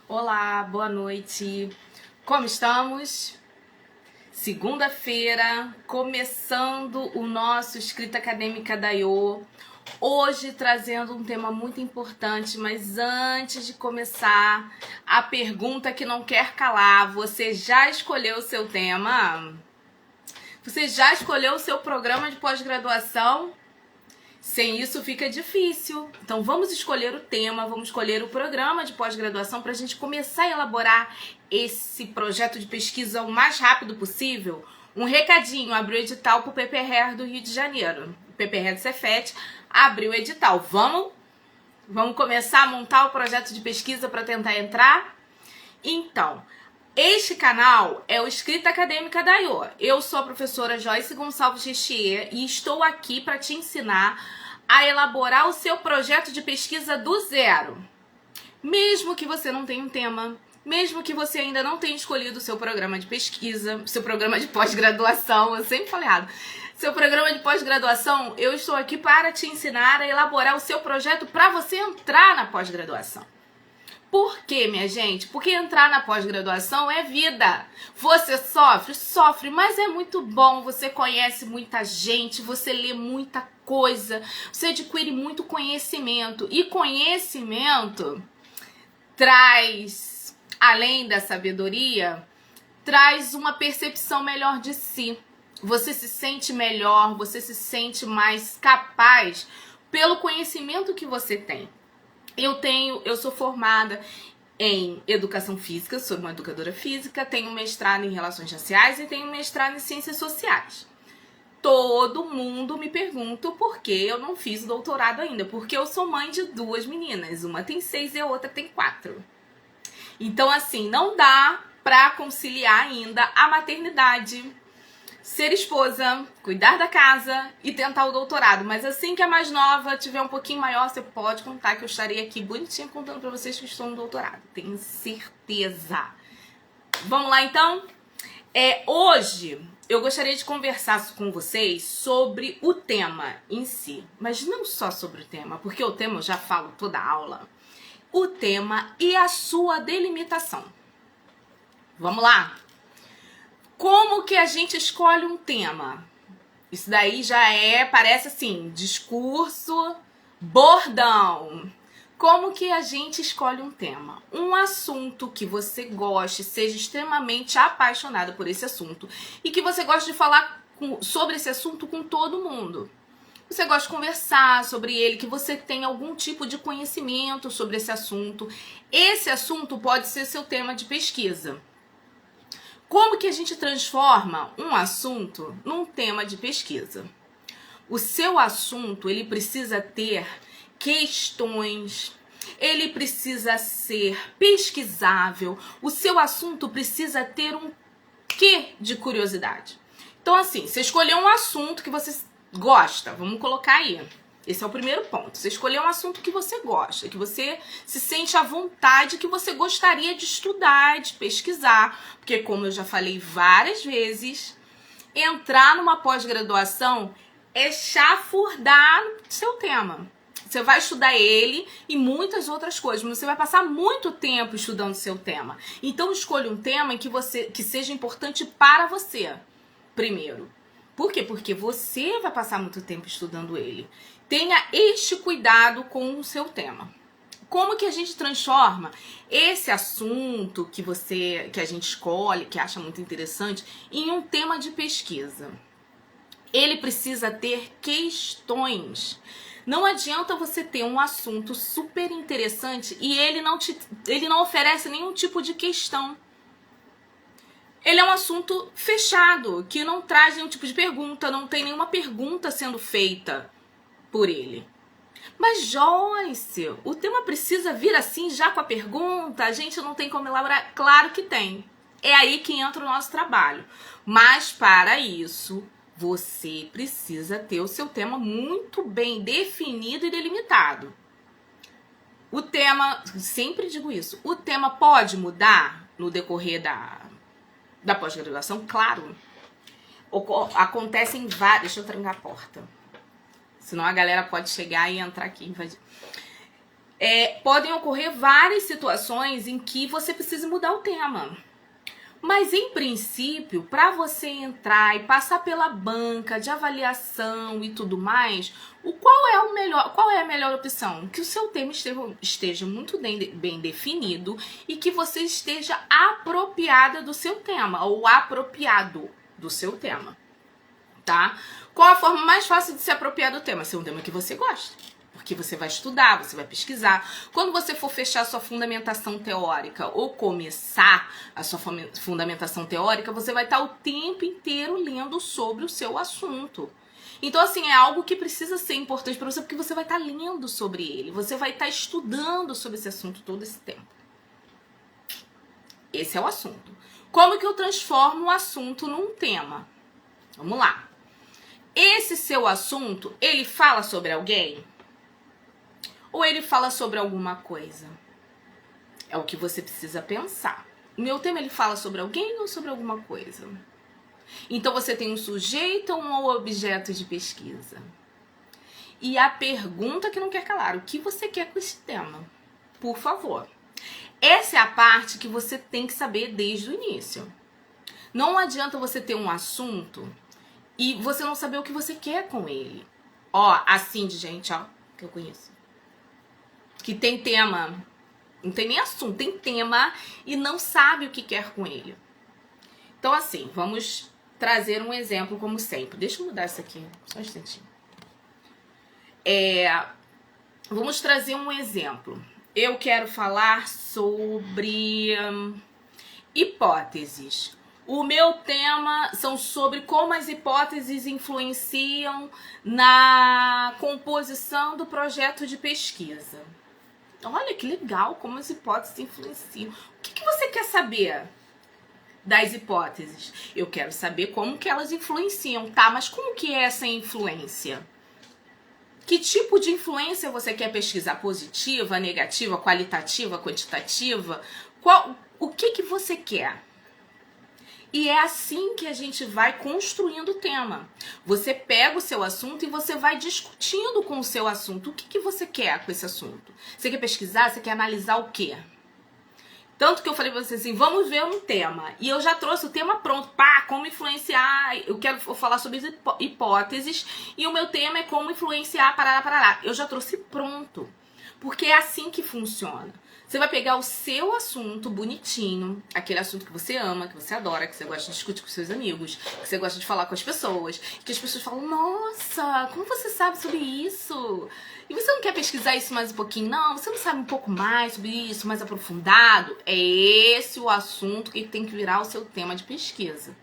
Olá, boa noite. Como estamos? Segunda-feira, começando o nosso Escrita Acadêmica da IO. Hoje trazendo um tema muito importante, mas antes de começar, a pergunta que não quer calar: você já escolheu o seu tema? Você já escolheu o seu programa de pós-graduação? Sem isso fica difícil. Então vamos escolher o tema, vamos escolher o programa de pós-graduação para a gente começar a elaborar esse projeto de pesquisa o mais rápido possível. Um recadinho: abriu o edital para o PPR do Rio de Janeiro. O PPR do Cefet abriu o edital. Vamos começar a montar o projeto de pesquisa para tentar entrar? Então, este canal é o Escrita Acadêmica da IO. Eu sou a professora Joyce Gonçalves Richier e estou aqui para te ensinar a elaborar o seu projeto de pesquisa do zero. Mesmo que você não tenha um tema, mesmo que você ainda não tenha escolhido o seu programa de pesquisa, seu programa de pós-graduação, eu sempre falei errado, seu programa de pós-graduação, eu estou aqui para te ensinar a elaborar o seu projeto para você entrar na pós-graduação. Por quê, minha gente? Porque entrar na pós-graduação é vida. Você sofre? Sofre, mas é muito bom. Você conhece muita gente, você lê muita coisa, você adquire muito conhecimento. E conhecimento traz, além da sabedoria, traz uma percepção melhor de si. Você se sente melhor, você se sente mais capaz pelo conhecimento que você tem. Eu sou formada em educação física, sou uma educadora física, tenho mestrado em relações raciais e tenho mestrado em ciências sociais. Todo mundo me pergunta por que eu não fiz o doutorado ainda, porque eu sou mãe de 2 meninas, uma tem 6 e a outra tem 4. Então, assim, não dá pra conciliar ainda a maternidade, ser esposa, cuidar da casa e tentar o doutorado. Mas assim que a mais nova tiver um pouquinho maior, você pode contar que eu estarei aqui bonitinha contando pra vocês que estou no doutorado. Tenho certeza. Vamos lá, então? Hoje eu gostaria de conversar com vocês sobre o tema em si. Mas não só sobre o tema, porque o tema eu já falo toda a aula. O tema e a sua delimitação. Vamos lá? Como que a gente escolhe um tema? Isso daí já parece assim, discurso, bordão. Como que a gente escolhe um tema? Um assunto que você goste, seja extremamente apaixonada por esse assunto e que você goste de falar sobre esse assunto com todo mundo. Você gosta de conversar sobre ele, que você tem algum tipo de conhecimento sobre esse assunto. Esse assunto pode ser seu tema de pesquisa. Como que a gente transforma um assunto num tema de pesquisa? O seu assunto, ele precisa ter questões, ele precisa ser pesquisável, o seu assunto precisa ter um quê de curiosidade. Então, assim, você escolheu um assunto que você gosta, vamos colocar aí. Esse é o primeiro ponto. Você escolheu um assunto que você gosta, que você se sente à vontade, que você gostaria de estudar, de pesquisar. Porque, como eu já falei várias vezes, entrar numa pós-graduação é chafurdar seu tema. Você vai estudar ele e muitas outras coisas, mas você vai passar muito tempo estudando seu tema. Então, escolha um tema que seja importante para você, primeiro. Por quê? Porque você vai passar muito tempo estudando ele. Tenha este cuidado com o seu tema. Como que a gente transforma esse assunto que a gente escolhe, que acha muito interessante, em um tema de pesquisa? Ele precisa ter questões. Não adianta você ter um assunto super interessante e ele não oferece nenhum tipo de questão. Ele é um assunto fechado, que não traz nenhum tipo de pergunta, não tem nenhuma pergunta sendo feita por ele. Mas, Joyce, o tema precisa vir assim já com a pergunta? A gente não tem como elaborar? Claro que tem. É aí que entra o nosso trabalho. Mas, para isso, você precisa ter o seu tema muito bem definido e delimitado. O tema, sempre digo isso, o tema pode mudar no decorrer da pós-graduação? Claro. Acontecem várias... Deixa eu trancar a porta. Senão a galera pode chegar e entrar aqui e invadir. podem ocorrer várias situações em que você precisa mudar o tema. Mas, em princípio, para você entrar e passar pela banca de avaliação e tudo mais, qual é a melhor opção? Que o seu tema esteja muito bem definido e que você esteja apropriada do seu tema, ou apropriado do seu tema, tá? Qual a forma mais fácil de se apropriar do tema? Ser um tema que você gosta. Porque você vai estudar, você vai pesquisar. Quando você for fechar a sua fundamentação teórica ou começar a sua fundamentação teórica, você vai estar o tempo inteiro lendo sobre o seu assunto. Então, assim, é algo que precisa ser importante para você, porque você vai estar lendo sobre ele. Você vai estar estudando sobre esse assunto todo esse tempo. Esse é o assunto. Como que eu transformo o assunto num tema? Vamos lá. Esse seu assunto, ele fala sobre alguém? Ou ele fala sobre alguma coisa? É o que você precisa pensar. O meu tema, ele fala sobre alguém ou sobre alguma coisa? Então, você tem um sujeito ou um objeto de pesquisa? E a pergunta que não quer calar, o que você quer com esse tema? Por favor. Essa é a parte que você tem que saber desde o início. Não adianta você ter um assunto e você não saber o que você quer com ele. Ó, assim de gente, ó, que eu conheço. Que tem tema, não tem nem assunto, tem tema e não sabe o que quer com ele. Então, assim, vamos trazer um exemplo como sempre. Deixa eu mudar isso aqui, só um instantinho. Vamos trazer um exemplo. Eu quero falar sobre hipóteses. O meu tema são sobre como as hipóteses influenciam na composição do projeto de pesquisa. Olha que legal como as hipóteses influenciam. O que você quer saber das hipóteses? Eu quero saber como que elas influenciam, tá? Mas como que é essa influência? Que tipo de influência você quer pesquisar? Positiva, negativa, qualitativa, quantitativa? O que você quer? E é assim que a gente vai construindo o tema. Você pega o seu assunto e você vai discutindo com o seu assunto. O que você quer com esse assunto? Você quer pesquisar? Você quer analisar o quê? Tanto que eu falei pra você assim, vamos ver um tema. E eu já trouxe o tema pronto. Pá, como influenciar. Eu quero falar sobre hipóteses. E o meu tema é como influenciar, parará. Eu já trouxe pronto. Porque é assim que funciona. Você vai pegar o seu assunto bonitinho, aquele assunto que você ama, que você adora, que você gosta de discutir com seus amigos, que você gosta de falar com as pessoas, que as pessoas falam, nossa, como você sabe sobre isso? E você não quer pesquisar isso mais um pouquinho? Não, você não sabe um pouco mais sobre isso, mais aprofundado? É esse o assunto que tem que virar o seu tema de pesquisa.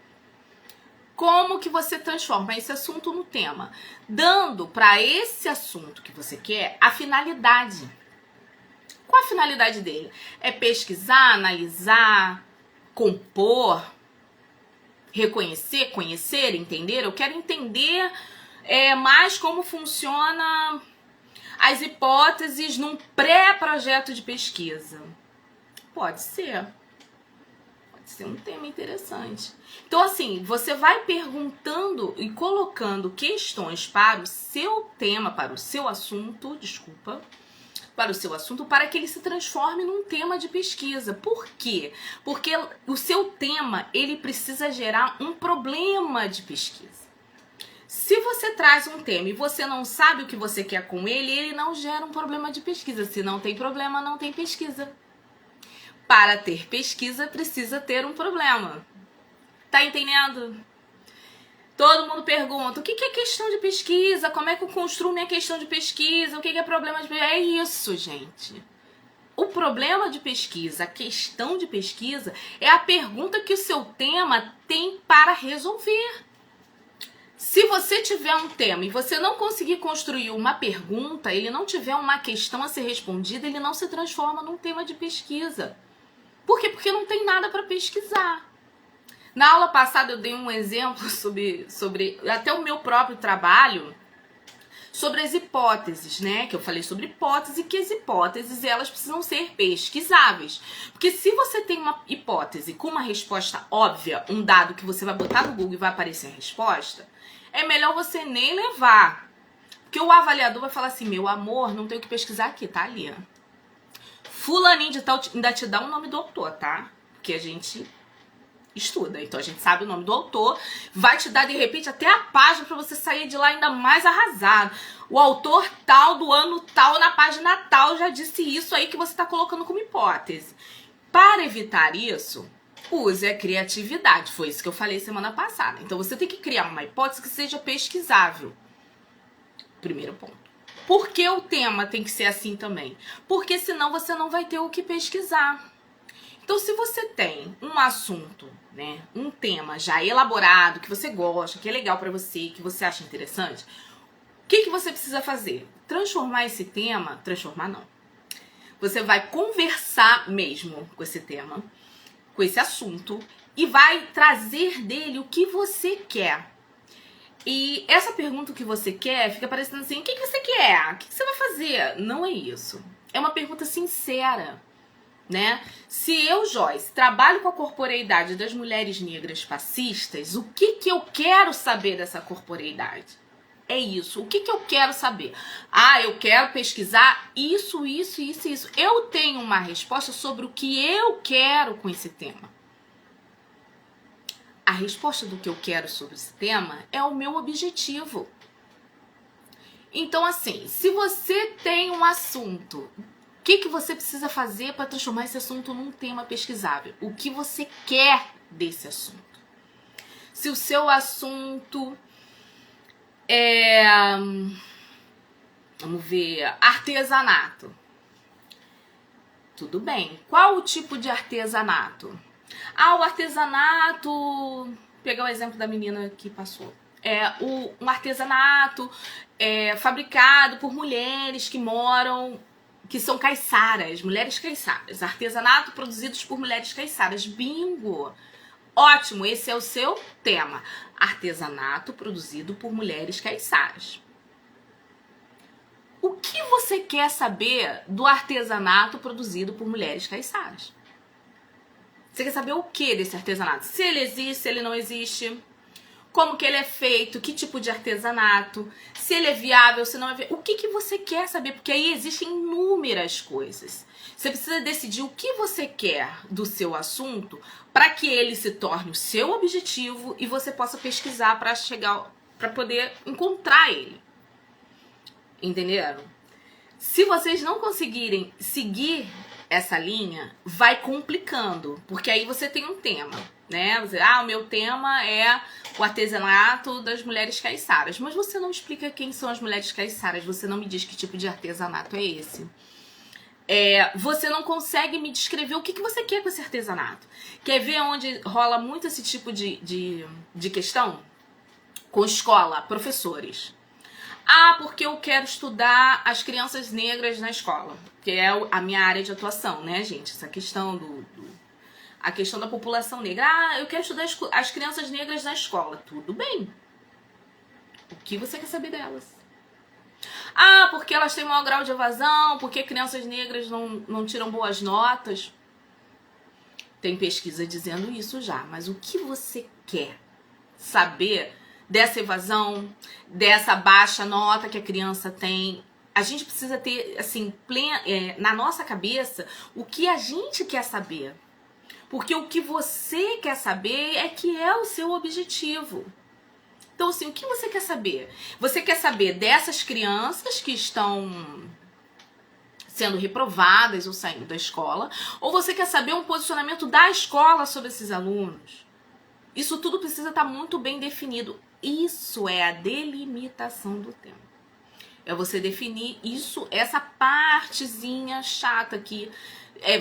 Como que você transforma esse assunto no tema? Dando para esse assunto que você quer a finalidade. Qual a finalidade dele? É pesquisar, analisar, compor, reconhecer, conhecer, entender? Eu quero entender mais como funciona as hipóteses num pré-projeto de pesquisa. Pode ser. Pode ser um tema interessante. Então, assim, você vai perguntando e colocando questões para o seu tema, para o seu assunto, para o seu assunto, para que ele se transforme num tema de pesquisa. Por quê? Porque o seu tema, ele precisa gerar um problema de pesquisa. Se você traz um tema e você não sabe o que você quer com ele, ele não gera um problema de pesquisa. Se não tem problema, não tem pesquisa. Para ter pesquisa, precisa ter um problema. Tá entendendo? Todo mundo pergunta, o que é questão de pesquisa? Como é que eu construo minha questão de pesquisa? O que é problema de pesquisa? É isso, gente. O problema de pesquisa, a questão de pesquisa, é a pergunta que o seu tema tem para resolver. Se você tiver um tema e você não conseguir construir uma pergunta, ele não tiver uma questão a ser respondida, ele não se transforma num tema de pesquisa. Por quê? Porque não tem nada para pesquisar. Na aula passada eu dei um exemplo sobre até o meu próprio trabalho, sobre as hipóteses, né? Que eu falei sobre hipótese e que as hipóteses, elas precisam ser pesquisáveis. Porque se você tem uma hipótese com uma resposta óbvia, um dado que você vai botar no Google e vai aparecer a resposta, é melhor você nem levar. Porque o avaliador vai falar assim, meu amor, não tem o que pesquisar aqui, tá ali. Fulaninho de tal ainda te dá o nome do autor, tá? Porque a gente estuda, então a gente sabe o nome do autor, vai te dar de repente até a página para você sair de lá ainda mais arrasado. O autor tal do ano tal, na página tal, já disse isso aí que você está colocando como hipótese. Para evitar isso, use a criatividade, foi isso que eu falei semana passada. Então você tem que criar uma hipótese que seja pesquisável. Primeiro ponto. Por que o tema tem que ser assim também? Porque senão você não vai ter o que pesquisar. Então, se você tem um assunto, né, um tema já elaborado, que você gosta, que é legal pra você, que você acha interessante, o que você precisa fazer? Transformar esse tema, transformar não. Você vai conversar mesmo com esse tema, com esse assunto, e vai trazer dele o que você quer. E essa pergunta que você quer fica parecendo assim, o que você quer? O que você vai fazer? Não é isso. É uma pergunta sincera. Né? Se eu, Joyce, trabalho com a corporeidade das mulheres negras passistas, o que eu quero saber dessa corporeidade? É isso. O que eu quero saber? Ah, eu quero pesquisar isso. Eu tenho uma resposta sobre o que eu quero com esse tema. A resposta do que eu quero sobre esse tema é o meu objetivo. Então, assim, se você tem um assunto, o que você precisa fazer para transformar esse assunto num tema pesquisável? O que você quer desse assunto? Se o seu assunto é, vamos ver, artesanato. Tudo bem. Qual o tipo de artesanato? Ah, o artesanato... Vou pegar o exemplo da menina que passou. Um artesanato fabricado por mulheres que moram... que são caiçaras, mulheres caiçaras. Artesanato produzidos por mulheres caiçaras. Bingo! Ótimo, esse é o seu tema. Artesanato produzido por mulheres caiçaras. O que você quer saber do artesanato produzido por mulheres caiçaras? Você quer saber o que desse artesanato? Se ele existe, se ele não existe... como que ele é feito, que tipo de artesanato, se ele é viável, se não é viável. O que você quer saber? Porque aí existem inúmeras coisas. Você precisa decidir o que você quer do seu assunto para que ele se torne o seu objetivo e você possa pesquisar para poder encontrar ele. Entenderam? Se vocês não conseguirem seguir essa linha, vai complicando, porque aí você tem um tema, né? O meu tema é o artesanato das mulheres caiçaras, mas você não explica quem são as mulheres caiçaras, você não me diz que tipo de artesanato é esse. Você não consegue me descrever o que você quer com esse artesanato. Quer ver onde rola muito esse tipo de questão? Com escola, professores. Ah, porque eu quero estudar as crianças negras na escola, que é a minha área de atuação, né, gente? Essa questão a questão da população negra. Ah, eu quero estudar as crianças negras na escola. Tudo bem. O que você quer saber delas? Ah, porque elas têm maior grau de evasão, porque crianças negras não tiram boas notas. Tem pesquisa dizendo isso já, mas o que você quer saber dessa evasão, dessa baixa nota que a criança tem? A gente precisa ter, assim, na nossa cabeça, o que a gente quer saber. Porque o que você quer saber é que é o seu objetivo. Então, assim, o que você quer saber? Você quer saber dessas crianças que estão sendo reprovadas ou saindo da escola? Ou você quer saber um posicionamento da escola sobre esses alunos? Isso tudo precisa estar muito bem definido. Isso é a delimitação do tema. É você definir isso, essa partezinha chata aqui.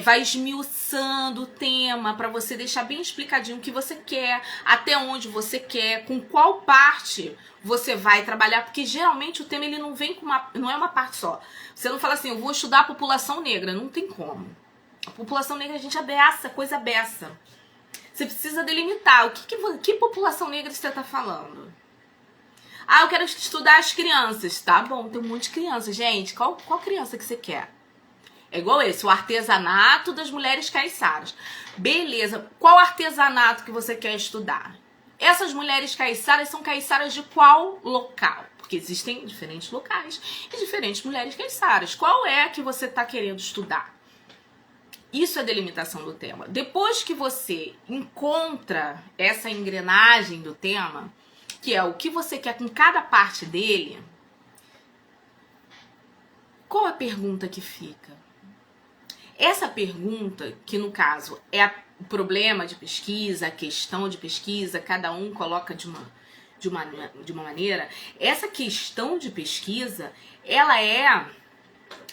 Vai esmiuçando o tema para você deixar bem explicadinho o que você quer, até onde você quer, com qual parte você vai trabalhar, porque geralmente o tema ele não vem com não é uma parte só. Você não fala assim, eu vou estudar a população negra, não tem como. A população negra a gente é beça, coisa beça. Você precisa delimitar que população negra você está falando. Ah, eu quero estudar as crianças. Tá bom, tem um monte de crianças. Gente, qual criança que você quer? É igual esse, o artesanato das mulheres caiçaras. Beleza, qual artesanato que você quer estudar? Essas mulheres caiçaras são caiçaras de qual local? Porque existem diferentes locais e diferentes mulheres caiçaras. Qual é a que você está querendo estudar? Isso é delimitação do tema. Depois que você encontra essa engrenagem do tema, que é o que você quer com cada parte dele, qual a pergunta que fica? Essa pergunta, que no caso é o problema de pesquisa, a questão de pesquisa, cada um coloca de uma maneira, essa questão de pesquisa, ela é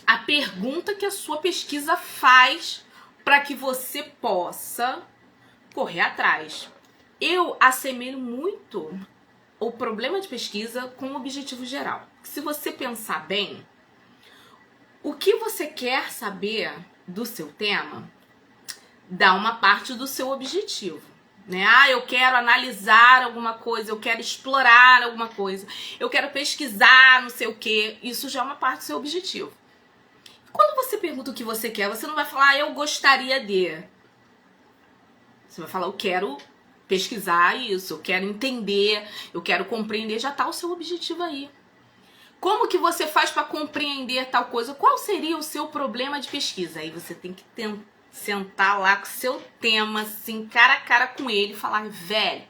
a pergunta que a sua pesquisa faz para que você possa correr atrás. Eu assemelho muito o problema de pesquisa com o objetivo geral. Se você pensar bem, o que você quer saber do seu tema dá uma parte do seu objetivo, né? Eu quero analisar alguma coisa, eu quero explorar alguma coisa, eu quero pesquisar não sei o quê. Isso já é uma parte do seu objetivo. Quando você pergunta o que você quer, você não vai falar, eu gostaria de. Você vai falar, eu quero pesquisar isso, eu quero entender, eu quero compreender, já tá o seu objetivo aí. Como que você faz para compreender tal coisa? Qual seria o seu problema de pesquisa? Aí você tem que sentar lá com o seu tema, assim, cara a cara com ele e falar, velho,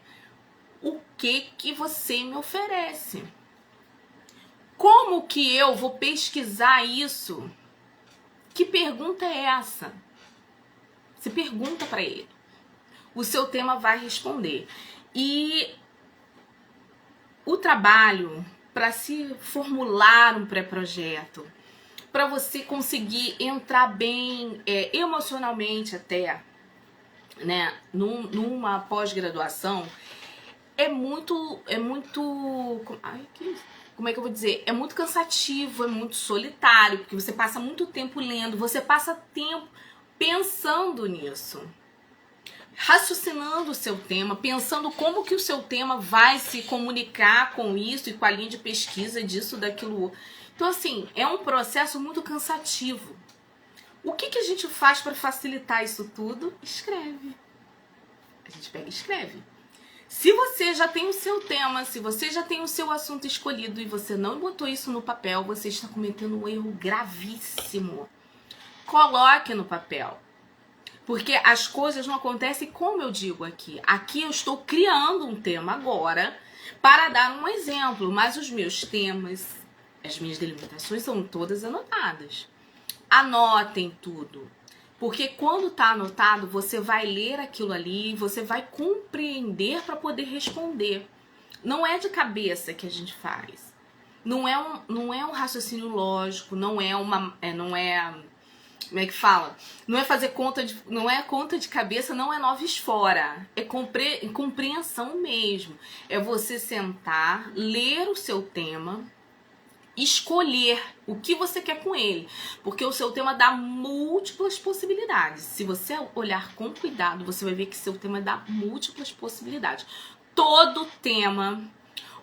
o que você me oferece? Como que eu vou pesquisar isso? Que pergunta é essa? Você pergunta para ele. O seu tema vai responder. E o trabalho para se formular um pré-projeto, para você conseguir entrar bem emocionalmente até, né, numa pós-graduação, como é que eu vou dizer? É muito cansativo, é muito solitário, porque você passa muito tempo lendo, você passa tempo pensando nisso, raciocinando o seu tema, pensando como que o seu tema vai se comunicar com isso e com a linha de pesquisa disso, daquilo. Então, assim, é um processo muito cansativo. O que a gente faz para facilitar isso tudo? Escreve. A gente pega e escreve. Se você já tem o seu tema, se você já tem o seu assunto escolhido e você não botou isso no papel, você está cometendo um erro gravíssimo. Coloque no papel. Porque as coisas não acontecem como eu digo aqui. Aqui eu estou criando um tema agora para dar um exemplo, mas os meus temas, as minhas delimitações são todas anotadas. Anotem tudo. Porque quando está anotado, você vai ler aquilo ali, você vai compreender para poder responder. Não é de cabeça que a gente faz. Não é um raciocínio lógico, não é como é que fala? Não é fazer não é conta de cabeça, não é noves fora. É compreensão mesmo. É você sentar, ler o seu tema, escolher o que você quer com ele. Porque o seu tema dá múltiplas possibilidades. Se você olhar com cuidado, você vai ver que seu tema dá múltiplas possibilidades. Todo tema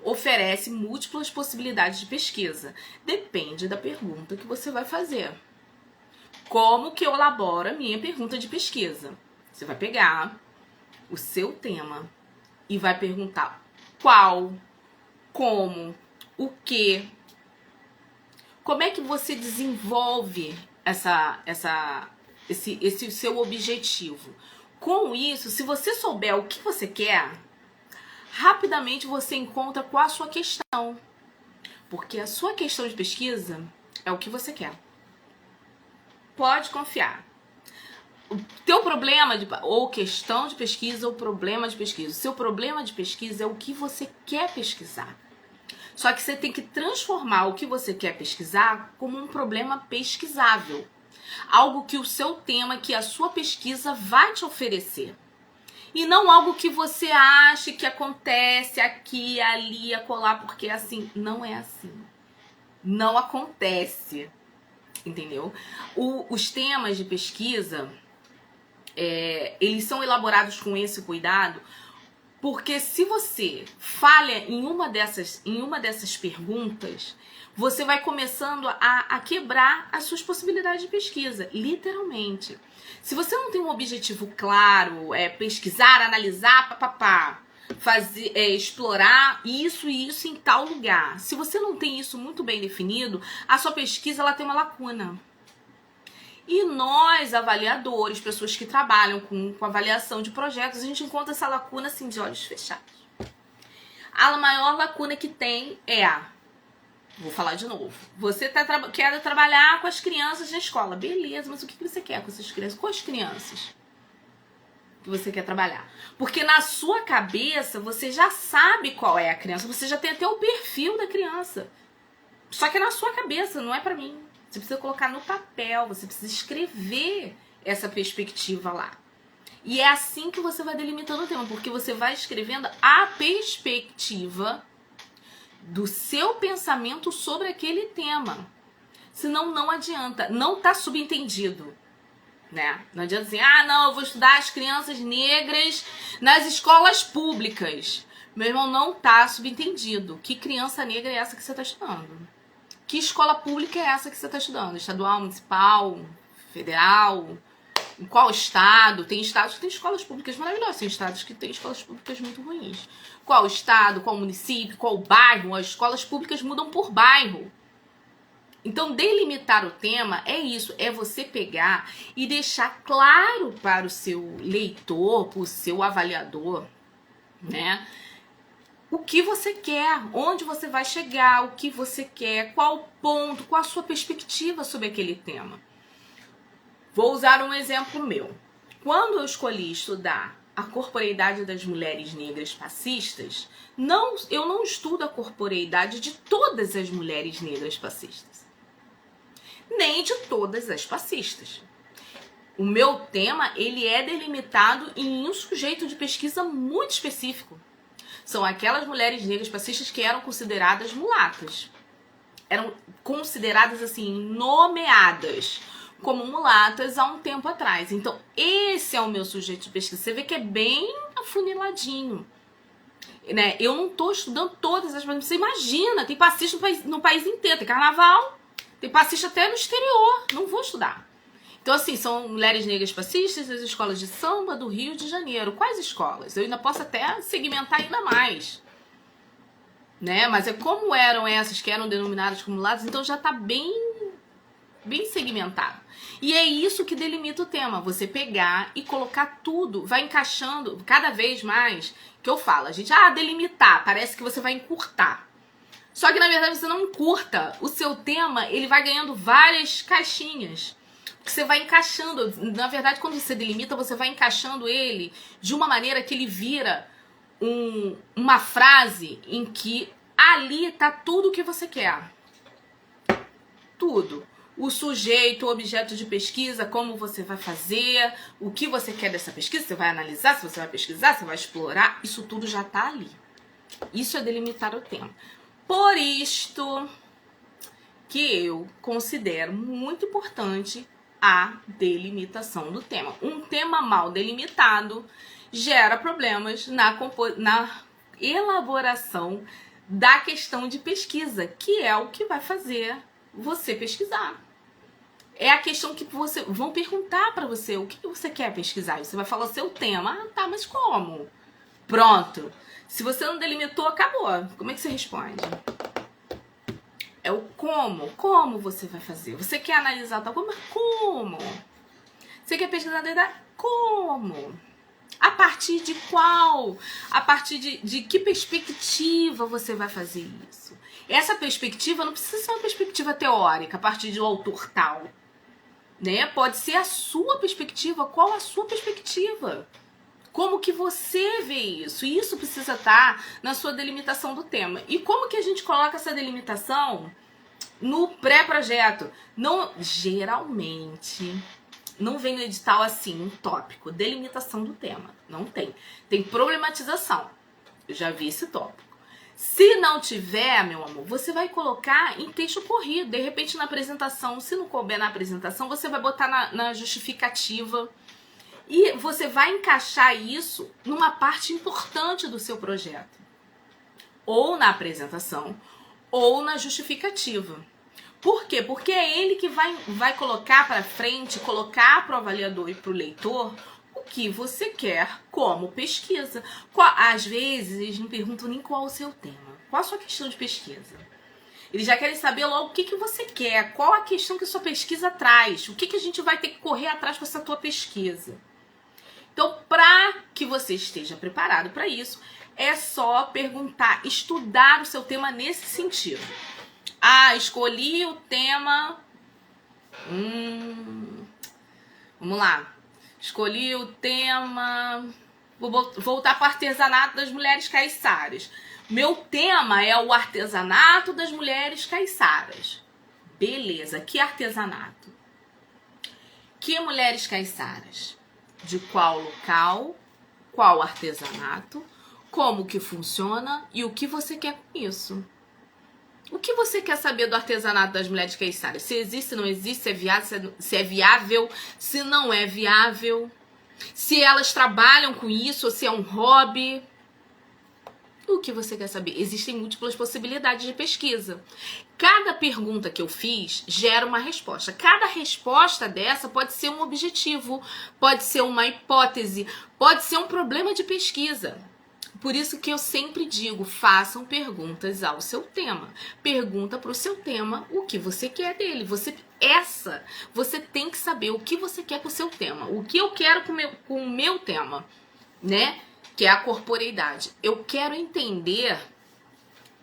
oferece múltiplas possibilidades de pesquisa. Depende da pergunta que você vai fazer. Como que eu elaboro a minha pergunta de pesquisa? Você vai pegar o seu tema e vai perguntar qual, como, o que. Como é que você desenvolve esse seu objetivo? Com isso, se você souber o que você quer, rapidamente você encontra qual a sua questão. Porque a sua questão de pesquisa é o que você quer. Pode confiar. O teu problema ou questão de pesquisa ou problema de pesquisa. O seu problema de pesquisa é o que você quer pesquisar. Só que você tem que transformar o que você quer pesquisar como um problema pesquisável. Algo que o seu tema, que a sua pesquisa vai te oferecer. E não algo que você acha que acontece aqui, ali, acolá, porque assim, não é assim. Não acontece. Entendeu? Os temas de pesquisa, eles são elaborados com esse cuidado, porque se você falha em uma dessas perguntas, você vai começando a quebrar as suas possibilidades de pesquisa, literalmente. Se você não tem um objetivo claro, pesquisar, analisar, papapá, fazer, explorar isso e isso em tal lugar. Se você não tem isso muito bem definido, a sua pesquisa ela tem uma lacuna. E nós, avaliadores, pessoas que trabalham com avaliação de projetos, a gente encontra essa lacuna assim de olhos fechados. A maior lacuna que tem é vou falar de novo. Você quer trabalhar com as crianças na escola. Beleza, mas o que você quer com essas crianças? Com as crianças que você quer trabalhar. Porque na sua cabeça, você já sabe qual é a criança. Você já tem até o perfil da criança. Só que é na sua cabeça, não é pra mim. Você precisa colocar no papel, você precisa escrever essa perspectiva lá. E é assim que você vai delimitando o tema, porque você vai escrevendo a perspectiva do seu pensamento sobre aquele tema. Senão não adianta, não tá subentendido, né? Não adianta assim, não, eu vou estudar as crianças negras nas escolas públicas. Meu irmão, não tá subentendido. Que criança negra é essa que você tá estudando? Que escola pública é essa que você está estudando? Estadual, municipal, federal? Em qual estado? Tem estados que têm escolas públicas maravilhosas, tem estados que têm escolas públicas muito ruins. Qual estado, qual município, qual bairro? As escolas públicas mudam por bairro. Então, delimitar o tema é isso, é você pegar e deixar claro para o seu leitor, para o seu avaliador, né? O que você quer, onde você vai chegar, o que você quer, qual ponto, qual a sua perspectiva sobre aquele tema. Vou usar um exemplo meu. Quando eu escolhi estudar a corporeidade das mulheres negras passistas, eu não estudo a corporeidade de todas as mulheres negras passistas, nem de todas as passistas. O meu tema, ele é delimitado em um sujeito de pesquisa muito específico. São aquelas mulheres negras passistas que eram consideradas mulatas. Eram consideradas, assim, nomeadas como mulatas há um tempo atrás. Então, esse é o meu sujeito de pesquisa. Você vê que é bem afuniladinho, né? Eu não tô estudando todas as... Você imagina, tem passista no país inteiro. Tem carnaval, tem passista até no exterior. Não vou estudar. Então, assim, são mulheres negras passistas das escolas de samba do Rio de Janeiro. Quais escolas? Eu ainda posso até segmentar ainda mais, né? Mas é como eram essas que eram denominadas como mulatas, então já tá bem segmentado. E é isso que delimita o tema. Você pegar e colocar tudo, vai encaixando cada vez mais, que eu falo. A gente, delimitar, parece que você vai encurtar. Só que, na verdade, você não encurta. O seu tema, ele vai ganhando várias caixinhas. Você vai encaixando, na verdade, quando você delimita, você vai encaixando ele de uma maneira que ele vira uma frase em que ali tá tudo o que você quer. Tudo. O sujeito, o objeto de pesquisa, como você vai fazer, o que você quer dessa pesquisa, você vai analisar, se você vai pesquisar, você vai explorar, isso tudo já tá ali. Isso é delimitar o tema. Por isto que eu considero muito importante a delimitação do tema. Um tema mal delimitado gera problemas na elaboração da questão de pesquisa, que é o que vai fazer você pesquisar. É a questão que vão perguntar para você o que você quer pesquisar. Você vai falar o seu tema. Tá, mas como? Pronto. Se você não delimitou, acabou. Como é que você responde? É o como. Como você vai fazer? Você quer analisar tal coisa? Como? Você quer pesquisar data? Como? A partir de qual? A partir de que perspectiva você vai fazer isso? Essa perspectiva não precisa ser uma perspectiva teórica, a partir de um autor tal, né? Pode ser a sua perspectiva. Qual a sua perspectiva? Como que você vê isso? E isso precisa estar na sua delimitação do tema. E como que a gente coloca essa delimitação no pré-projeto? Não, geralmente, não vem no edital assim, um tópico, delimitação do tema. Não tem. Tem problematização. Eu já vi esse tópico. Se não tiver, meu amor, você vai colocar em texto corrido. De repente, na apresentação, se não couber na apresentação, você vai botar na justificativa. E você vai encaixar isso numa parte importante do seu projeto. Ou na apresentação, ou na justificativa. Por quê? Porque é ele que vai colocar para frente, colocar para o avaliador e para o leitor o que você quer como pesquisa. Às vezes, eles não perguntam nem qual é o seu tema. Qual a sua questão de pesquisa? Eles já querem saber logo o que você quer, qual a questão que sua pesquisa traz, o que a gente vai ter que correr atrás com essa tua pesquisa. Então, para que você esteja preparado para isso, é só perguntar, estudar o seu tema nesse sentido. Ah, escolhi o tema... Vamos lá. Escolhi o tema... Vou voltar para o artesanato das mulheres caiçaras. Meu tema é o artesanato das mulheres caiçaras. Beleza, que artesanato? Que mulheres caiçaras? De qual local? Qual artesanato? Como que funciona e o que você quer com isso? O que você quer saber do artesanato das mulheres caiçaras? Se existe, se não existe, se é viável, se não é viável, se elas trabalham com isso ou se é um hobby. O que você quer saber? Existem múltiplas possibilidades de pesquisa. Cada pergunta que eu fiz gera uma resposta. Cada resposta dessa pode ser um objetivo, pode ser uma hipótese, pode ser um problema de pesquisa. Por isso que eu sempre digo, façam perguntas ao seu tema. Pergunta para o seu tema o que você quer dele. Você tem que saber o que você quer com o seu tema. O que eu quero com o meu tema, né? Que é a corporeidade. Eu quero entender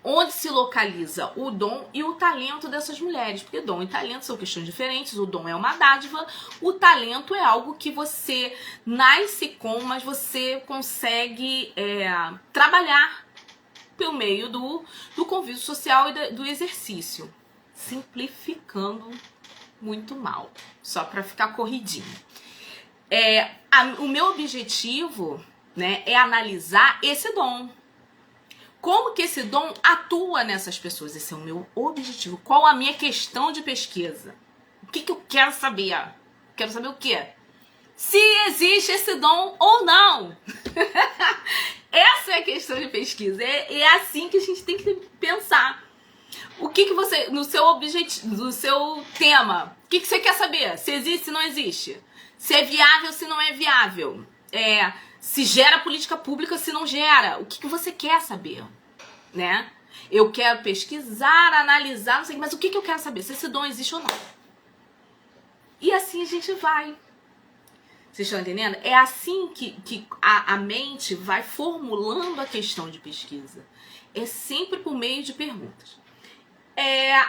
onde se localiza o dom e o talento dessas mulheres. Porque dom e talento são questões diferentes. O dom é uma dádiva, o talento é algo que você nasce com, mas você consegue trabalhar pelo meio do convívio social e do exercício. Simplificando muito mal, só para ficar corridinho. O meu objetivo, né, é analisar esse dom. Como que esse dom atua nessas pessoas? Esse é o meu objetivo. Qual a minha questão de pesquisa? O que eu quero saber? Quero saber o quê? Se existe esse dom ou não. Essa é a questão de pesquisa. É assim que a gente tem que pensar. O que você, no seu objetivo, no seu tema, o que você quer saber? Se existe, se não existe. Se é viável, se não é viável. Se gera política pública, se não gera. O que você quer saber, né? Eu quero pesquisar, analisar, não sei, mas o que eu quero saber? Se esse dom existe ou não. E assim a gente vai. Vocês estão entendendo? É assim que a mente vai formulando a questão de pesquisa. É sempre por meio de perguntas.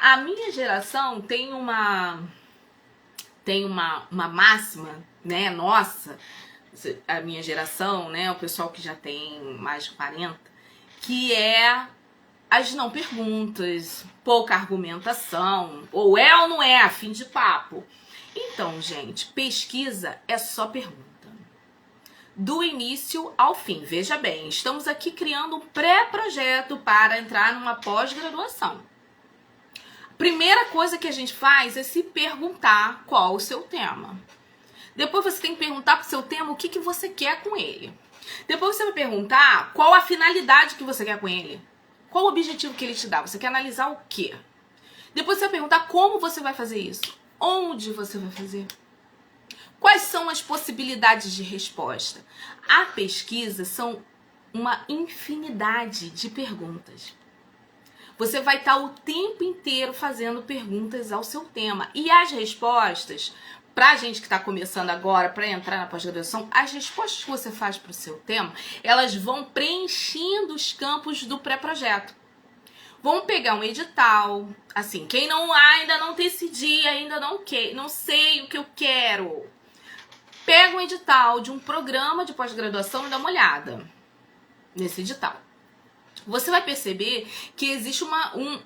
A minha geração tem uma máxima, né, nossa, a minha geração, né, o pessoal que já tem mais de 40, que é as não perguntas, pouca argumentação, ou é ou não é, fim de papo. Então, gente, pesquisa é só pergunta. Do início ao fim. Veja bem, estamos aqui criando um pré-projeto para entrar numa pós-graduação. Primeira coisa que a gente faz é se perguntar qual o seu tema. Depois você tem que perguntar pro seu tema o que você quer com ele. Depois você vai perguntar qual a finalidade que você quer com ele. Qual o objetivo que ele te dá? Você quer analisar o quê? Depois você vai perguntar como você vai fazer isso. Onde você vai fazer? Quais são as possibilidades de resposta? A pesquisa são uma infinidade de perguntas. Você vai estar o tempo inteiro fazendo perguntas ao seu tema. E as respostas, para a gente que está começando agora, para entrar na pós-graduação, as respostas que você faz para o seu tema, elas vão preenchendo os campos do pré-projeto. Vamos pegar um edital, assim, quem ainda não decidi, ainda não sei o que eu quero. Pega um edital de um programa de pós-graduação e dá uma olhada nesse edital. Você vai perceber que existe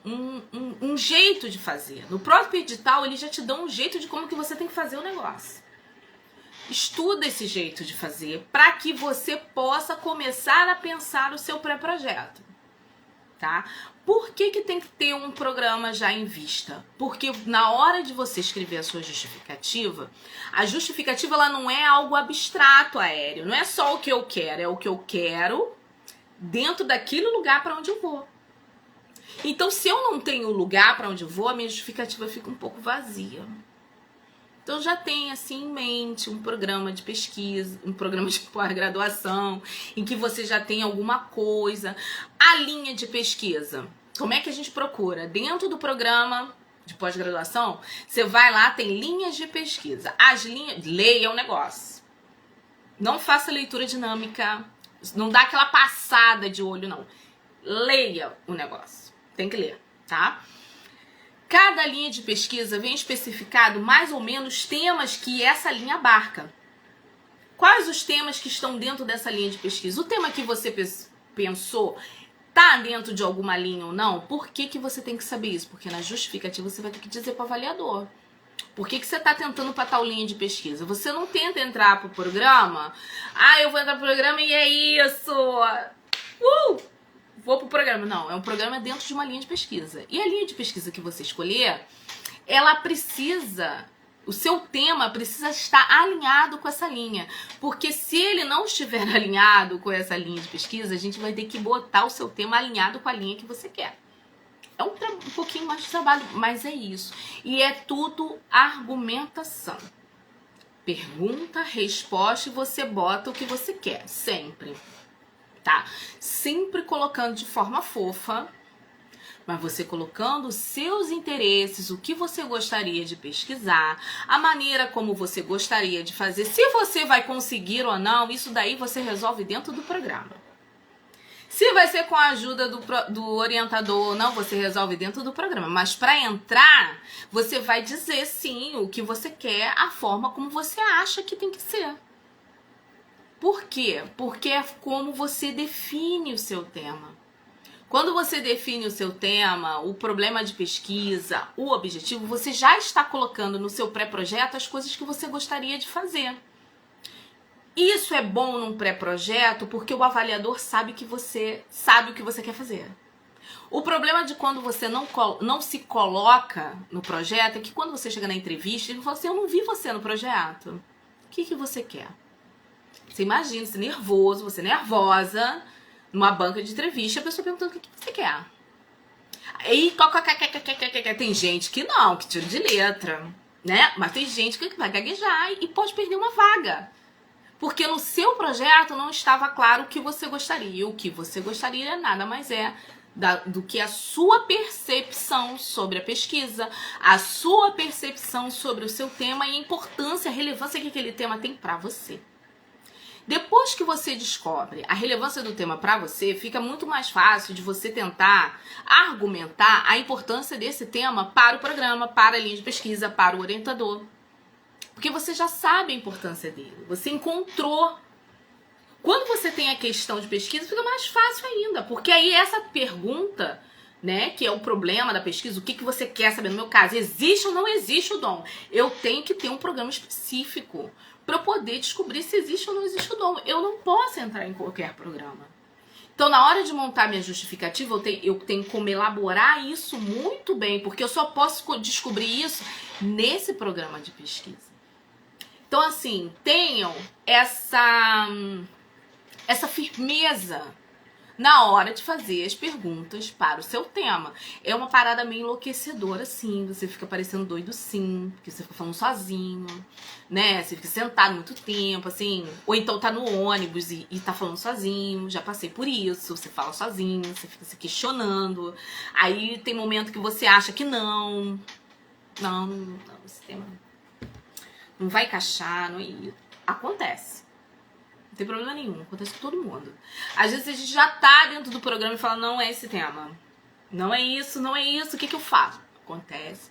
um jeito de fazer. No próprio edital, eles já te dão um jeito de como que você tem que fazer o negócio. Estuda esse jeito de fazer para que você possa começar a pensar o seu pré-projeto, tá? Por que tem que ter um programa já em vista? Porque na hora de você escrever a sua justificativa, a justificativa ela não é algo abstrato, aéreo. Não é só o que eu quero, é o que eu quero dentro daquele lugar para onde eu vou. Então, se eu não tenho lugar para onde eu vou, a minha justificativa fica um pouco vazia. Então, já tem assim em mente um programa de pesquisa, um programa de pós-graduação, em que você já tem alguma coisa. A linha de pesquisa. Como é que a gente procura? Dentro do programa de pós-graduação, você vai lá, tem linhas de pesquisa. As linhas, leia o negócio. Não faça leitura dinâmica, não dá aquela passada de olho, não. Leia o negócio. Tem que ler, tá? Cada linha de pesquisa vem especificado mais ou menos temas que essa linha abarca. Quais os temas que estão dentro dessa linha de pesquisa? O tema que você pensou tá dentro de alguma linha ou não? Por que você tem que saber isso? Porque na justificativa você vai ter que dizer para o avaliador. Por que você está tentando para tal linha de pesquisa? Você não tenta entrar pro programa. Eu vou entrar pro programa e é isso. Vou pro programa. Não, é um programa dentro de uma linha de pesquisa. E a linha de pesquisa que você escolher, ela precisa... O seu tema precisa estar alinhado com essa linha. Porque se ele não estiver alinhado com essa linha de pesquisa, a gente vai ter que botar o seu tema alinhado com a linha que você quer. É um pouquinho mais de trabalho, mas é isso. E é tudo argumentação. Pergunta, resposta e você bota o que você quer. Sempre. Tá? Sempre colocando de forma fofa. Mas você colocando os seus interesses, o que você gostaria de pesquisar, a maneira como você gostaria de fazer, se você vai conseguir ou não, isso daí você resolve dentro do programa. Se vai ser com a ajuda do orientador ou não, você resolve dentro do programa. Mas para entrar, você vai dizer sim o que você quer, a forma como você acha que tem que ser. Por quê? Porque é como você define o seu tema. Quando você define o seu tema, o problema de pesquisa, o objetivo, você já está colocando no seu pré-projeto as coisas que você gostaria de fazer. Isso é bom num pré-projeto porque o avaliador sabe que você sabe o que você quer fazer. O problema de quando você não se coloca no projeto é que quando você chega na entrevista, ele fala assim, eu não vi você no projeto. O que você quer? Você imagina, você nervoso, você nervosa, numa banca de entrevista, a pessoa perguntando o que você quer. Aí, tem gente que não, que tira de letra, né? Mas tem gente que vai gaguejar e pode perder uma vaga. Porque no seu projeto não estava claro o que você gostaria. E o que você gostaria nada mais é do que a sua percepção sobre a pesquisa, a sua percepção sobre o seu tema e a importância, a relevância que aquele tema tem para você. Depois que você descobre a relevância do tema para você, fica muito mais fácil de você tentar argumentar a importância desse tema para o programa, para a linha de pesquisa, para o orientador. Porque você já sabe a importância dele, você encontrou. Quando você tem a questão de pesquisa, fica mais fácil ainda, porque aí essa pergunta, né, que é o problema da pesquisa, o que você quer saber, no meu caso, existe ou não existe o dom? Eu tenho que ter um programa específico para eu poder descobrir se existe ou não existe o dom. Eu não posso entrar em qualquer programa. Então, na hora de montar minha justificativa, eu tenho como elaborar isso muito bem, porque eu só posso descobrir isso nesse programa de pesquisa. Então, assim, tenham essa firmeza na hora de fazer as perguntas para o seu tema. É uma parada meio enlouquecedora, sim. Você fica parecendo doido, sim. Porque você fica falando sozinho, né? Você fica sentado muito tempo, assim. Ou então tá no ônibus e tá falando sozinho. Já passei por isso. Você fala sozinho, você fica se questionando. Aí tem momento que você acha que não, esse tema não vai encaixar, não é isso. Acontece. Não tem problema nenhum, acontece com todo mundo. Às vezes a gente já tá dentro do programa e fala, não é esse tema. Não é isso, o que eu faço? Acontece.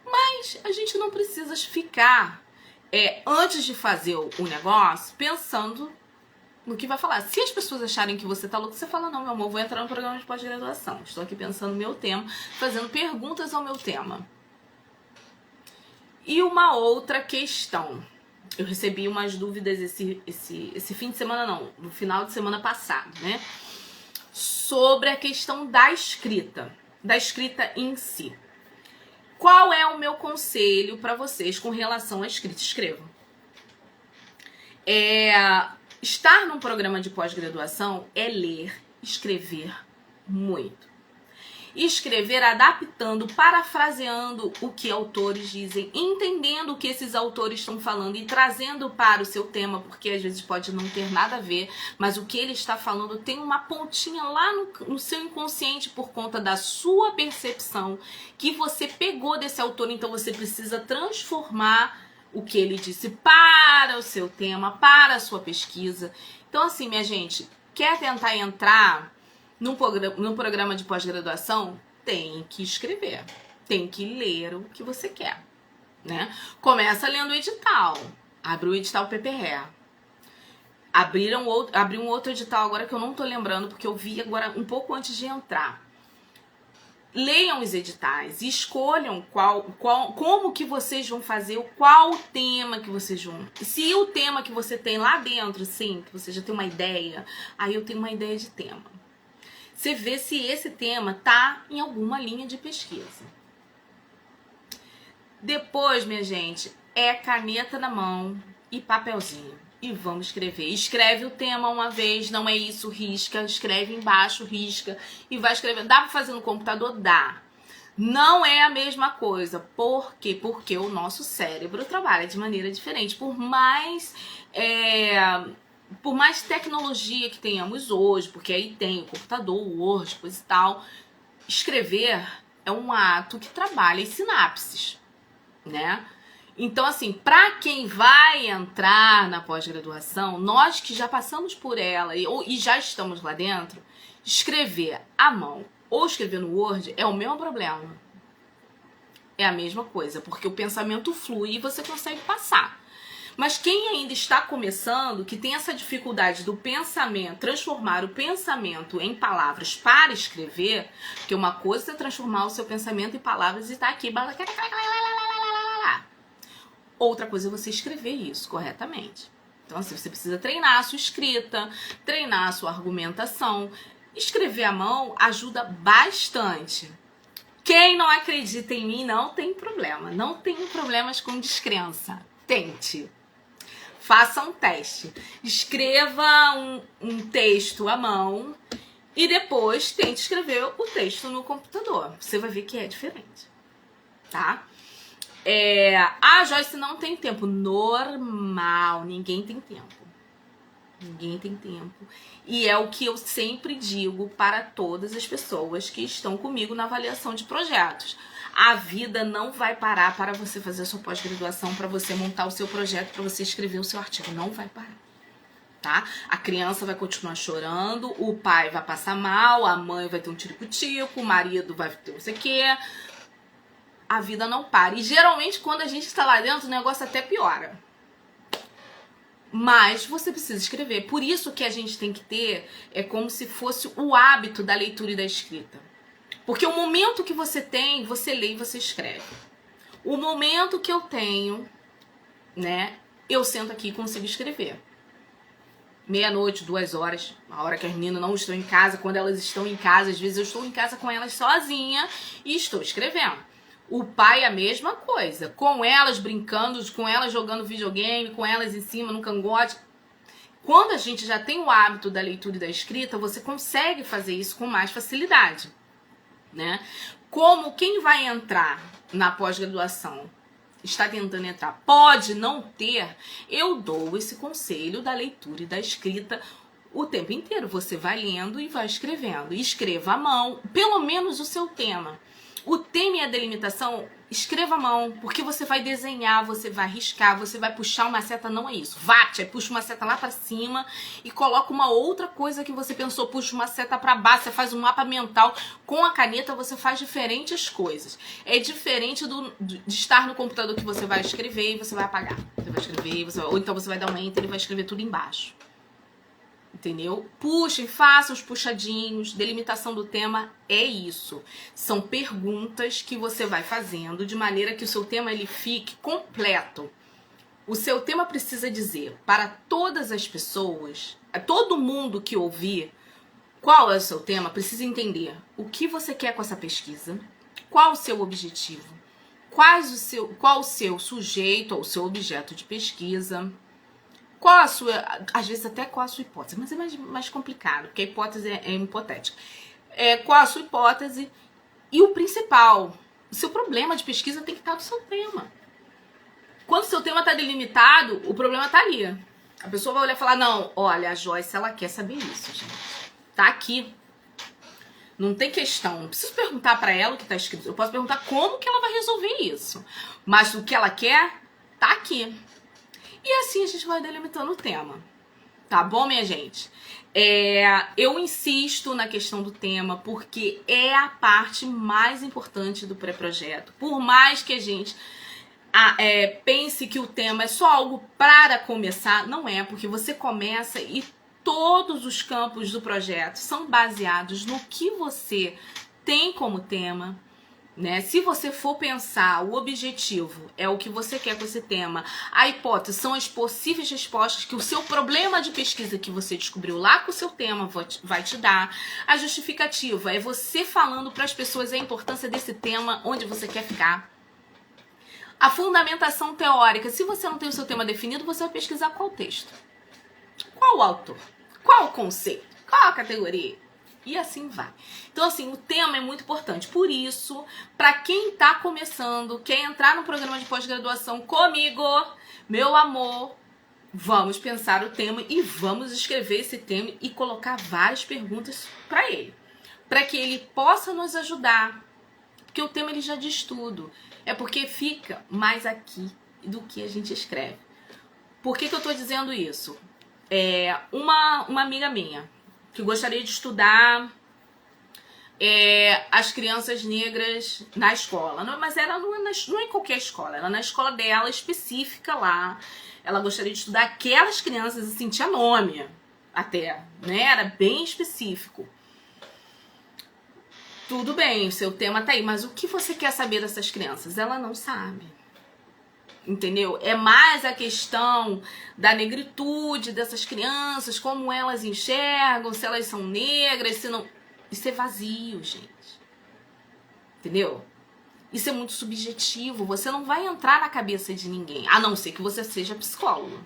Mas a gente não precisa ficar, antes de fazer o negócio, pensando no que vai falar. Se as pessoas acharem que você tá louco, você fala, não, meu amor, vou entrar no programa de pós-graduação. Estou aqui pensando no meu tema, fazendo perguntas ao meu tema. E uma outra questão. Eu recebi umas dúvidas esse fim de semana, não, no final de semana passado, né? Sobre a questão da escrita em si. Qual é o meu conselho para vocês com relação à escrita? Escrevam. Estar num programa de pós-graduação é ler, escrever muito. Escrever adaptando, parafraseando o que autores dizem, entendendo o que esses autores estão falando e trazendo para o seu tema, porque às vezes pode não ter nada a ver, mas o que ele está falando tem uma pontinha lá no seu inconsciente por conta da sua percepção que você pegou desse autor, então você precisa transformar o que ele disse para o seu tema, para a sua pesquisa. Então assim, minha gente, quer tentar entrar num programa de pós-graduação, tem que escrever, tem que ler o que você quer, né? Começa lendo o edital, abre o edital PPR. Abri um outro edital agora que eu não tô lembrando, porque eu vi agora um pouco antes de entrar. Leiam os editais, escolham como que vocês vão fazer, qual tema que vocês vão... Se o tema que você tem lá dentro, sim, que você já tem uma ideia, aí eu tenho uma ideia de tema. Você vê se esse tema tá em alguma linha de pesquisa. Depois, minha gente, é caneta na mão e papelzinho. E vamos escrever. Escreve o tema uma vez, não é isso, risca. Escreve embaixo, risca. E vai escrever. Dá pra fazer no computador? Dá. Não é a mesma coisa. Por quê? Porque o nosso cérebro trabalha de maneira diferente. Por mais tecnologia que tenhamos hoje, porque aí tem o computador, o Word, coisa e tal, escrever é um ato que trabalha as sinapses, né? Então, assim, para quem vai entrar na pós-graduação, nós que já passamos por ela e já estamos lá dentro, escrever à mão ou escrever no Word é o mesmo problema. É a mesma coisa, porque o pensamento flui e você consegue passar. Mas quem ainda está começando, que tem essa dificuldade do pensamento, transformar o pensamento em palavras para escrever, porque uma coisa é transformar o seu pensamento em palavras e tá aqui. Outra coisa é você escrever isso corretamente. Então, assim, você precisa treinar a sua escrita, treinar a sua argumentação. Escrever à mão ajuda bastante. Quem não acredita em mim não tem problema. Não tenho problemas com descrença. Tente. Faça um teste. Escreva um texto à mão e depois tente escrever o texto no computador. Você vai ver que é diferente, tá? Joyce, não tem tempo. Normal, ninguém tem tempo. Ninguém tem tempo. E é o que eu sempre digo para todas as pessoas que estão comigo na avaliação de projetos. A vida não vai parar para você fazer a sua pós-graduação, para você montar o seu projeto, para você escrever o seu artigo. Não vai parar, tá? A criança vai continuar chorando, o pai vai passar mal, a mãe vai ter um tirico-tico, o marido vai ter não sei o quê. A vida não para. E geralmente quando a gente está lá dentro, o negócio até piora. Mas você precisa escrever. Por isso que a gente tem que ter, é como se fosse o hábito da leitura e da escrita. Porque o momento que você tem, você lê e você escreve. O momento que eu tenho, né, eu sento aqui e consigo escrever. Meia-noite, 2 horas, a hora que as meninas não estão em casa, quando elas estão em casa, às vezes eu estou em casa com elas sozinha e estou escrevendo. O pai a mesma coisa, com elas brincando, com elas jogando videogame, com elas em cima no cangote. Quando a gente já tem o hábito da leitura e da escrita, você consegue fazer isso com mais facilidade, né? Como quem vai entrar na pós-graduação está tentando entrar, pode não ter, eu dou esse conselho da leitura e da escrita o tempo inteiro. Você vai lendo e vai escrevendo. Escreva à mão, pelo menos o seu tema. O tema e a delimitação, escreva à mão, porque você vai desenhar, você vai riscar, você vai puxar uma seta, não é isso. Aí puxa uma seta lá pra cima e coloca uma outra coisa que você pensou, puxa uma seta pra baixo, você faz um mapa mental. Com a caneta você faz diferentes coisas. É diferente de estar no computador que você vai escrever e você vai apagar. Você vai escrever, ou então você vai dar um enter e vai escrever tudo embaixo. Entendeu? Puxem, façam os puxadinhos. Delimitação do tema é isso. São perguntas que você vai fazendo de maneira que o seu tema ele fique completo. O seu tema precisa dizer para todas as pessoas, todo mundo que ouvir, qual é o seu tema, precisa entender o que você quer com essa pesquisa, qual o seu objetivo, qual o seu sujeito ou o seu objeto de pesquisa. Qual a sua, às vezes até qual a sua hipótese, mas é mais complicado, porque a hipótese é hipotética. Qual a sua hipótese E o principal, o seu problema de pesquisa tem que estar no seu tema. Quando o seu tema está delimitado, o problema está ali. A pessoa vai olhar e falar, não, olha, a Joyce, ela quer saber isso, gente. Tá aqui. Não tem questão. Não preciso perguntar para ela o que está escrito. Eu posso perguntar como que ela vai resolver isso. Mas o que ela quer, tá aqui. E assim a gente vai delimitando o tema. Tá bom, minha gente? Eu insisto na questão do tema porque é a parte mais importante do pré-projeto. Por mais que a gente pense que o tema é só algo para começar, não é, porque você começa e todos os campos do projeto são baseados no que você tem como tema, né? Se você for pensar, o objetivo é o que você quer com esse tema, a hipótese são as possíveis respostas que o seu problema de pesquisa que você descobriu lá com o seu tema vai te dar, a justificativa é você falando para as pessoas a importância desse tema, onde você quer ficar. A fundamentação teórica, se você não tem o seu tema definido, você vai pesquisar qual texto, qual autor, qual conceito, qual a categoria, e assim vai. Então, assim, o tema é muito importante. Por isso, para quem está começando, quer entrar no programa de pós-graduação comigo, meu amor, vamos pensar o tema e vamos escrever esse tema e colocar várias perguntas para ele, para que ele possa nos ajudar, porque o tema ele já diz tudo. É porque fica mais aqui do que a gente escreve. Por que eu tô dizendo isso? Uma amiga minha que gostaria de estudar as crianças negras na escola. Não, mas ela não é em qualquer escola, ela é na escola dela específica lá. Ela gostaria de estudar aquelas crianças, assim, tinha nome até, né? Era bem específico. Tudo bem, o seu tema tá aí, mas o que você quer saber dessas crianças? Ela não sabe. Entendeu? É mais a questão da negritude dessas crianças, como elas enxergam, se elas são negras, se não... Isso é vazio, gente. Entendeu? Isso é muito subjetivo, você não vai entrar na cabeça de ninguém, a não ser que você seja psicólogo.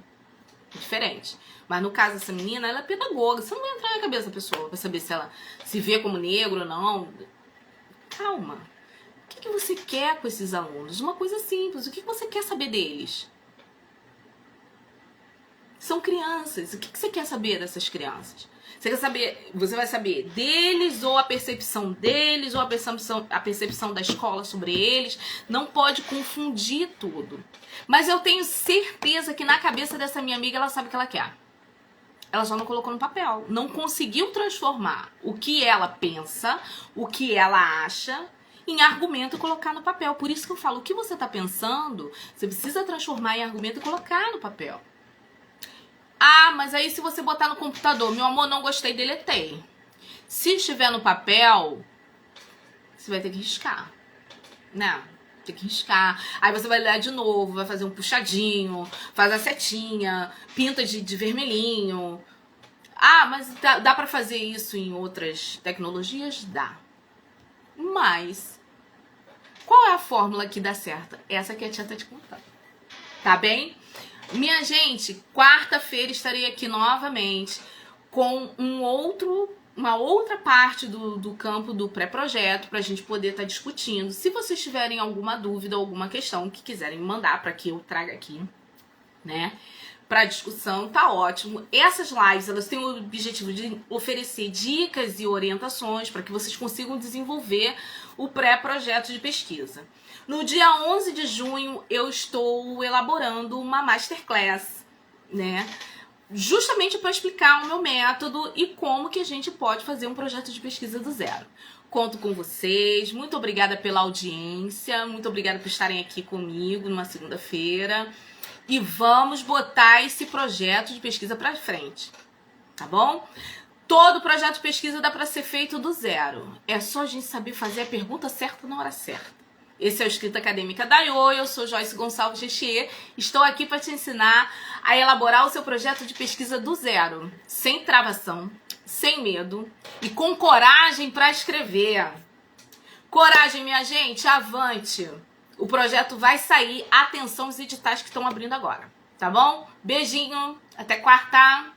É diferente. Mas no caso dessa menina, ela é pedagoga, você não vai entrar na cabeça da pessoa pra saber se ela se vê como negro ou não. Calma. O que você quer com esses alunos? Uma coisa simples. O que você quer saber deles? São crianças. O que você quer saber dessas crianças? Você quer saber, você vai saber deles ou a percepção deles ou a percepção da escola sobre eles. Não pode confundir tudo. Mas eu tenho certeza que na cabeça dessa minha amiga ela sabe o que ela quer. Ela só não colocou no papel. Não conseguiu transformar o que ela pensa, o que ela acha, em argumento e colocar no papel. Por isso que eu falo, o que você está pensando, você precisa transformar em argumento e colocar no papel. Ah, mas aí se você botar no computador, meu amor, não gostei, deletei. Se estiver no papel, você vai ter que riscar, né? Tem que riscar. Aí você vai ler de novo, vai fazer um puxadinho, faz a setinha, pinta de vermelhinho. Ah, mas dá pra fazer isso em outras tecnologias? Dá. Mas qual é a fórmula que dá certo? Essa que a tia tá te contando. Tá bem? Minha gente, quarta-feira estarei aqui novamente com uma outra parte do campo do pré-projeto pra gente poder estar discutindo. Se vocês tiverem alguma dúvida, alguma questão que quiserem me mandar para que eu traga aqui, né, para discussão, tá ótimo. Essas lives, elas têm o objetivo de oferecer dicas e orientações para que vocês consigam desenvolver o pré-projeto de pesquisa. No dia 11 de junho, eu estou elaborando uma masterclass, né, justamente para explicar o meu método e como que a gente pode fazer um projeto de pesquisa do zero. Conto com vocês, muito obrigada pela audiência, muito obrigada por estarem aqui comigo numa segunda-feira e vamos botar esse projeto de pesquisa para frente, tá bom? Todo projeto de pesquisa dá para ser feito do zero, é só a gente saber fazer a pergunta certa na hora certa. Esse é o Escrita Acadêmica da IO, eu sou Joyce Gonçalves Rechier, estou aqui para te ensinar a elaborar o seu projeto de pesquisa do zero, sem travação, sem medo e com coragem para escrever. Coragem, minha gente, avante! O projeto vai sair, atenção aos editais que estão abrindo agora, tá bom? Beijinho, até quarta!